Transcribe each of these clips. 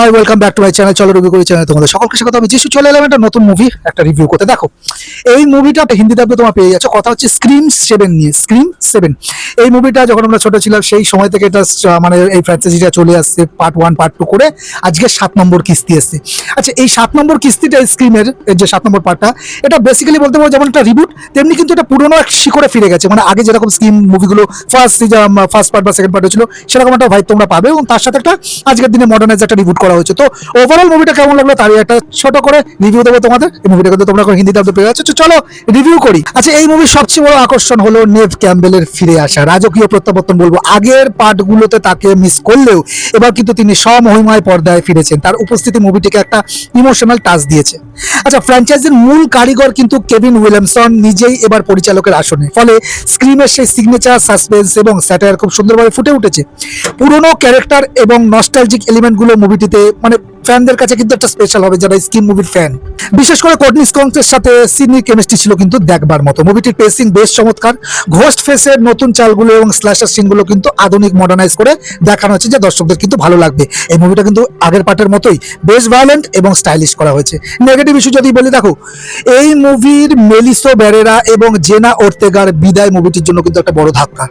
Hi welcome back to my channel. চলো review করি channel তোমাদের সকলকে স্বাগত। আমি যিশু চলে এলাম একটা নতুন মুভি একটা রিভিউ করতে। দেখো এই মুভিটা হিন্দি ডাবে তোমার পেয়ে যাচ্ছ। কথা হচ্ছে স্ক্রিম 7 নিয়ে। স্ক্রিম 7 এই মুভিটা যখন আমরা ছোট ছিলাম সেই সময় থেকে এটা মানে এই ফ্র্যাঞ্চাইজিটা চলে আসছে পার্ট 1 পার্ট 2 করে আজকে 7 নম্বর কিস্তি আসছে। আচ্ছা এই 7 নম্বর কিস্তিটা স্ক্রিমের যে 7 নম্বর পার্টটা এটা বেসিক্যালি বলতে পারো যেমন একটা রিবুট তেমনি কিন্তু এটা পুরোনো এক শিকড়ে ফিরে গেছে। মানে আগে যেরকম স্ক্রিম মুভিগুলো ফার্স্ট পার্ট বা সেকেন্ড পার্ট হয়েছিল সেরকম একটা ভাইব তোমরা পাবে এবং তার সাথে একটা আজকের দিনে মডার্নাইজ একটা রিবুট করা হয়েছে। তো ওভারঅল মুভিটা কেমন লাগলো তারই একটা ছোট করে রিভিউ দেবো তোমাদের। এই মুভিটা কিন্তু তোমরা হিন্দি ডাবে পেয়ে যাচ্ছ। চলো রিভিউ করি। আচ্ছা এই মুভির সবচেয়ে বড় আকর্ষণ হলো নেভ ক্যাম্বেলের ফিরে আসা, রাজকীয় প্রত্যাবর্তন বলবো। আগের পার্টগুলোতে তাকে মিস করলেও এবার কিন্তু তিনি স্বমহিমায় পর্দায় ফিরেছেন। তার উপস্থিতি মুভিটিকে একটা ইমোশনাল টাচ দিয়েছে। আচ্ছা ফ্র্যাঞ্চাইজির মূল কারিগর কিন্তু কেভিন উইলিয়ামসন নিজেই এবার পরিচালকের আসনে, ফলে স্ক্রিমের সেই সিগনেচার সাসপেন্স এবং স্যাটায়ার খুব সুন্দরভাবে ফুটে উঠেছে। পুরনো ক্যারেক্টার এবং নস্টালজিক এলিমেন্টগুলো মুভিটিতে মানে ফ্যানদের কাছে কিন্তু একটা স্পেশাল হবে যারা স্ক্রিম মুভির ফ্যান। বিশেষ করে কোর্টনি স্কংসের সাথে সিডনির কেমিস্ট্রি ছিল কিন্তু দেখবার মতো। মুভিটির পেসিং বেশ চমৎকার। ঘোস্ট ফেসের নতুন চালগুলো এবং স্ল্যাশার সিনগুলো কিন্তু আধুনিক মডার্নাইজ করে দেখানো হচ্ছে, যা দর্শকদের কিন্তু ভালো লাগবে। এই মুভিটা কিন্তু আগের পার্টের মতোই বেশ ভায়োলেন্ট এবং স্টাইলিশ করা হয়েছে। নেগেটিভ ইস্যু যদি বলি, দেখো এই মুভির মেলিসো ব্যারেরা এবং জেনা ওর্তেগার বিদায় মুভিটির জন্য কিন্তু একটা বড় ধাক্কা।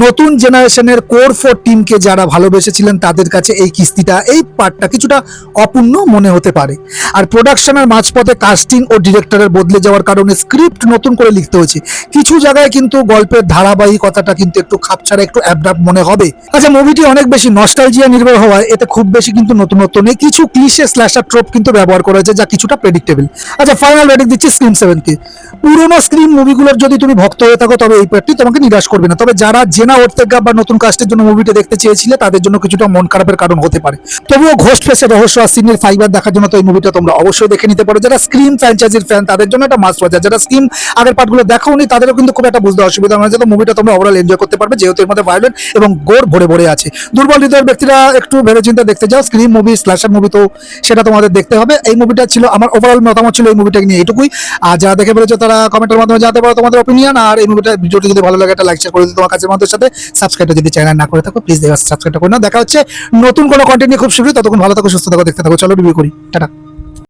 নতুন জেনারেশনের কোর 4 টিমকে যারা ভালোবেসেছিলেন তাদের কাছে এই কিস্তিটা এই পার্টটা কিছুটা অপূর্ণ মনে হতে পারে। আর প্রোডাকশনের মাঝপথে কাস্টিং ও ডিরেক্টরের বদলে যাওয়ার কারণে স্ক্রিপ্ট নতুন করে লিখতে হয়েছে। কিছু জায়গায় কিন্তু গল্পের ধারাবাহিকতাটা কিন্তু একটু খাপছাড়া একটু অ্যাবরাপ্ট মনে হবে। আচ্ছা মুভিটি অনেক বেশি নস্টালজিয়া নির্ভর হওয়ায় এতে খুব বেশি কিন্তু নতুনত্ব নেই। কিছু ক্লিশে স্ল্যাশার ট্রোপ কিন্তু ব্যবহার করা হয়েছে যা কিছুটা প্রেডিক্টেবল। আচ্ছা ফাইনাল রেটিং দিচ্ছি স্ক্রিম 7কে। পুরোনো স্ক্রিম মুভিগুলোর যদি তুমি ভক্ত হয়ে থাকো তবে এই পার্টটি তোমাকে নিরাশ করবে না। তবে যারা জেনা ওর্তেগা বা নতুন কাস্টের জন্য মুভিটা দেখতে চেয়েছিলে তাদের জন্য কিছুটা মন খারাপের কারণ হতে পারে। তবুও ঘোস্ট ফেসের রহস্য আর সিডনির ফাইবার দেখার জন্য তো এই মুভিটা তোমরা অবশ্যই দেখে নিতে পারো। যারা স্ক্রিম ফ্র্যাঞ্চাইজির ফ্যান তাদের জন্য একটা মাস্ট ওয়াচ। যারা স্ক্রিম আগের পার্টগুলো দেখোনি তাদেরও কিন্তু খুব একটা বুঝতে অসুবিধা হয় না, যাতে মুভিটা তোমরা ওভারঅল এনজয় করতে পারবে, যেহেতু এর মধ্যে ভায়োলেন্ট এবং গোর ভরে ভরে আছে। দুর্বল হৃদয়ের ব্যক্তিরা একটু ভেবেচিন্তে দেখতে যাও। স্ক্রিম মুভি স্ল্যাশার মুভি তো সেটা তোমাদের দেখতে হবে। এই মুভিটা ছিল আমার ওভারঅল মতামত ছিল এই মুভিটাকে নিয়ে এটুকুই। আর যারা দেখে ফেলেছো তারা কমেন্টের মাধ্যমে জানাতে পারো তোমাদের অপিনিয়ন। আর এই মুভিটা ভিডিওটি যদি ভালো লাগে একটা লাইক শেয়ার করে দিও তোমার কাছের মানুষের সাথে। সাবস্ক্রাইব যদি চ্যানেল না করে থাকো প্লিজ সাবস্ক্রাইব করে নাও। দেখা হচ্ছে নতুন কোনো কন্টেন্ট নিয়ে খুব শীঘ্রই। ততক্ষণ ভালো থাকো, সুস্থ থাকো, দেখতে থাকো। চলো রিভিউ করি। টাটা।